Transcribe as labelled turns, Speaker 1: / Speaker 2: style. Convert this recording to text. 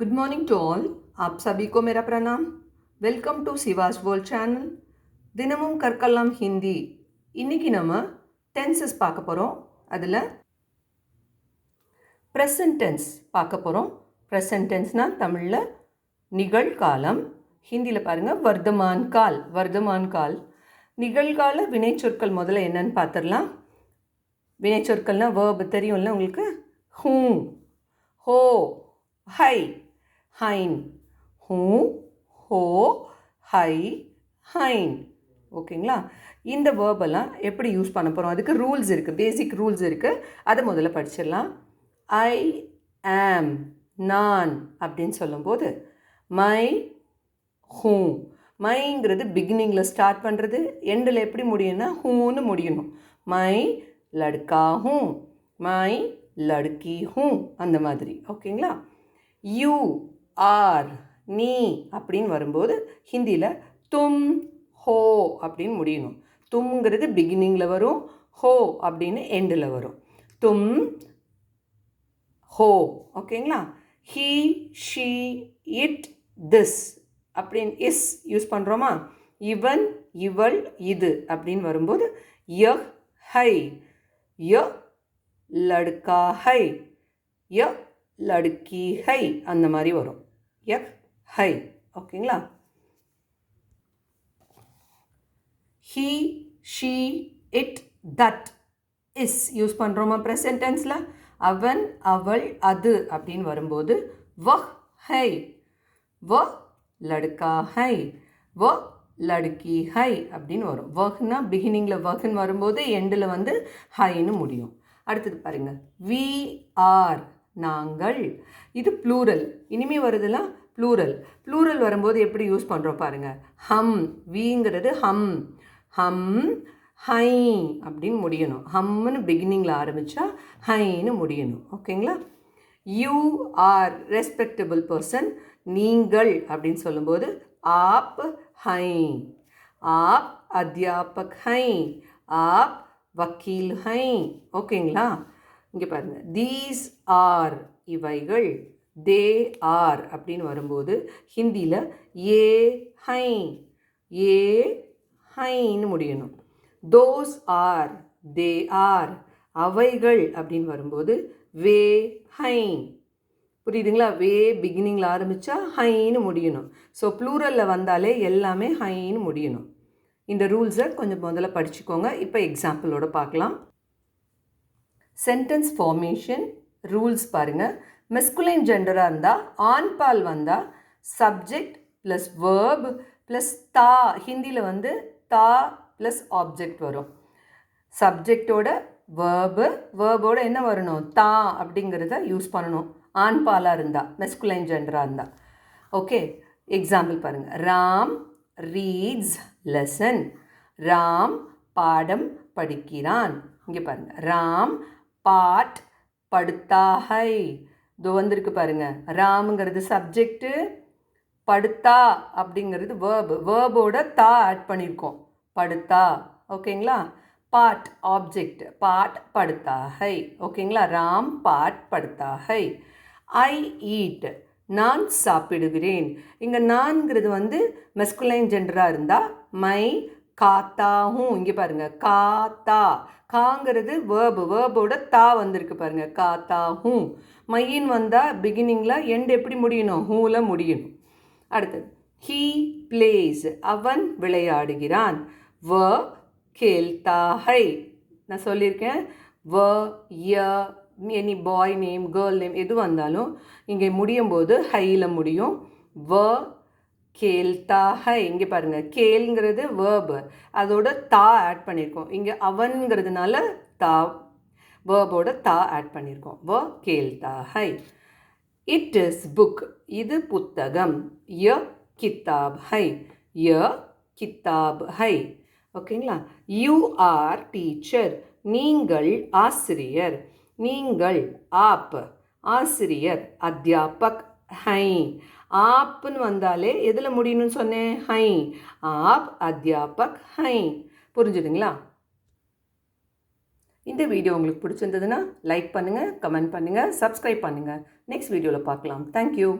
Speaker 1: Good morning to all. आप सभी को मेरा प्रणाम. Welcome to Siva's world channel. தினமும் கற்கலாம் ஹிந்தி. இன்றைக்கி நம்ம டென்சஸ் பார்க்க போகிறோம். அதில் ப்ரெசன்ட் டென்ஸ் பார்க்க போகிறோம். ப்ரெசன்ட் டென்ஸ்னால் தமிழில் நிகழ்காலம், ஹிந்தியில் பாருங்கள் வர்தமான் கால். வர்தமான் கால் நிகழ்கால வினைச்சொற்கள் முதல்ல என்னன்னு பார்த்துடலாம். வினைச்சொற்கள்னால் வேர்பு தெரியும்ல உங்களுக்கு. ஹூ, ஹோ, ஹை, ஹைன். ஹூ, ஹோ, ஹை, ஹைன். ஓகேங்களா? இந்த வேர்பெல்லாம் எப்படி யூஸ் பண்ண போகிறோம், அதுக்கு ரூல்ஸ் இருக்குது, பேசிக் ரூல்ஸ் இருக்குது. அதை முதல்ல படிச்சிடலாம். ஐ ஆம், நான் அப்படின்னு சொல்லும்போது மை, ஹூ. மைங்கிறது பிகினிங்கில் ஸ்டார்ட் பண்ணுறது, எண்டில் எப்படி முடியும்னா ஹூன்னு முடியணும். My லடுக்கா who, my Ladki who, அந்த மாதிரி. ஓகேங்களா? யூ, ஆர், நீ அப்படின்னு வரும்போது ஹிந்தியில் தும், ஹோ அப்படின்னு முடியணும். தும்ங்கிறது பிகினிங்கில் வரும், ஹோ அப்படின்னு எண்டில் வரும். தும், ஹோ. ஓகேங்களா? ஹீ, ஷீ, இட், திஸ் அப்படின்னு இஸ் யூஸ் பண்ணுறோமா? இவன், இவள், இது அப்படின்னு வரும்போது ய, ஹை, ய லடுக்கா ஹை, ய லடுக்கி ஹை, அந்த மாதிரி வரும். யக், ஹை. ஓகேங்களா? He, she, it, that, is use பண்ணுறோமா ப்ரெசன்ட் டென்ஸில்? அவன், அவள், அது அப்படின்னு வரும்போது வஹ், ஹை, வ லடுக்கா ஹை, வ லடுக்கி ஹை அப்படின்னு வரும். வஹ்னா பிகினிங்கில் வஹ்ன்னு வரும்போது எண்டில் வந்து ஹைன்னு முடியும். அடுத்தது பாருங்கள், வி ஆர், நாங்கள். இது ப்ளூரல். இனிமேல் வருதுலாம் ப்ளூரல். ப்ளூரல் வரும்போது எப்படி யூஸ் பண்ணுறோம் பாருங்கள். ஹம், விங்கிறது ஹம், ஹம், ஹை அப்படின்னு முடியணும். ஹம்னு பிகினிங்கில் ஆரம்பித்தா ஹைன்னு முடியணும். ஓகேங்களா? யூ ஆர் ரெஸ்பெக்டபிள் பர்சன், நீங்கள் அப்படின்னு சொல்லும்போது ஆப் ஹை, ஆப் அத்தியாபக் ஹை, ஆப் வக்கீல் ஹை. ஓகேங்களா? இங்கே பாருங்கள், தீஸ் ஆர், இவைகள். தே ஆர் அப்படின்னு வரும்போது ஹிந்தியில் ஏ ஹை, ஏ ஹைன்னு முடியணும். தோஸ் ஆர், தே ஆர், அவைகள் அப்படின்னு வரும்போது வே ஹை. புரியுதுங்களா? வே பிகினிங்கில் ஆரம்பித்தா ஹைன்னு முடியணும். ஸோ ப்ளூரலில் வந்தாலே எல்லாமே ஹைன்னு முடியணும். இந்த ரூல்ஸை கொஞ்சம் முதல்ல படிச்சுக்கோங்க. இப்போ எக்ஸாம்பிளோட பார்க்கலாம். சென்டென்ஸ் ஃபார்மேஷன் ரூல்ஸ் பாருங்கள். மெஸ்குலைன் ஜெண்டராக இருந்தால் ஆண் பால் வந்தால் சப்ஜெக்ட் ப்ளஸ் வேர்ப் ப்ளஸ் தா. ஹிந்தியில் வந்து தா ப்ளஸ் ஆப்ஜெக்ட் வரும். சப்ஜெக்டோட வேர்பு, வேர்போட என்ன வரணும்? தா அப்படிங்கிறத யூஸ் பண்ணணும். ஆண் பாலாக இருந்தால், மெஸ்குலைன் ஜெண்டராக இருந்தால். ஓகே, எக்ஸாம்பிள் பாருங்கள். Ram reads lesson. ராம் பாடம் படிக்கிறான். இங்கே பாருங்கள், ராம் பாட் படுத்தா ஹை. இதோ வந்திருக்கு பாருங்கள். ராமுங்கிறது சப்ஜெக்டு, படுத்தா அப்படிங்கிறது வேர்பு. வேர்போட தா ஆட் பண்ணியிருக்கோம், படுத்தா. ஓகேங்களா? பாட் ஆப்ஜெக்ட், பாட் படுத்தா ஹை. ஓகேங்களா? ராம் பாட் படுத்தா ஹை. ஐ ஈட், நான் சாப்பிடுகிறேன். இங்கே நான்கிறது வந்து மெஸ்குலைன் ஜெண்டராக இருந்தால் மை காத்தாவும். இங்கே பாருங்கள், காத்தா. காங்கிறது வேர்பு, வேர்போட தா வந்திருக்கு பாருங்கள், காத்தாவும். மையின் வந்தால் பிகினிங்கில் எண்ட் எப்படி முடியணும்? ஹூவில் முடியணும். அடுத்தது, ஹீ பிளேஸ், அவன் விளையாடுகிறான். வ கேல்தா ஹை. நான் சொல்லியிருக்கேன், வ ய any boy name, girl name எது வந்தாலும் இங்கே முடியும் போது ஹையில் முடியும். வ கேல்தா ஹை. இங்கே பாருங்கள், கேல்ங்கிறது வேர்பு, அதோட தா ஆட் பண்ணியிருக்கோம். இங்கே அவன்கிறதுனால தா, வேர்போட தா ஆட் பண்ணியிருக்கோம். வ கேல்தா ஹை. இட் இஸ் புக், இது புத்தகம். ய கித்தாப் ஹை, ய கித்தாப் ஹை. ஓகேங்களா? யூ ஆர் டீச்சர், நீங்கள் ஆசிரியர். நீங்கள் ஆப், ஆசிரியர். அத்தியாபக் ஹை. ஆப்னு வந்தாலே எதில் முடியணும்னு சொன்னேன்? ஹை. ஆப் அத்தியாபக் ஹை. புரிஞ்சுதுங்களா? இந்த வீடியோ உங்களுக்கு பிடிச்சிருந்ததுன்னா லைக் பண்ணுங்கள், கமெண்ட் பண்ணுங்கள், சப்ஸ்கிரைப் பண்ணுங்கள். நெக்ஸ்ட் வீடியோவில் பார்க்கலாம். தேங்க்யூ.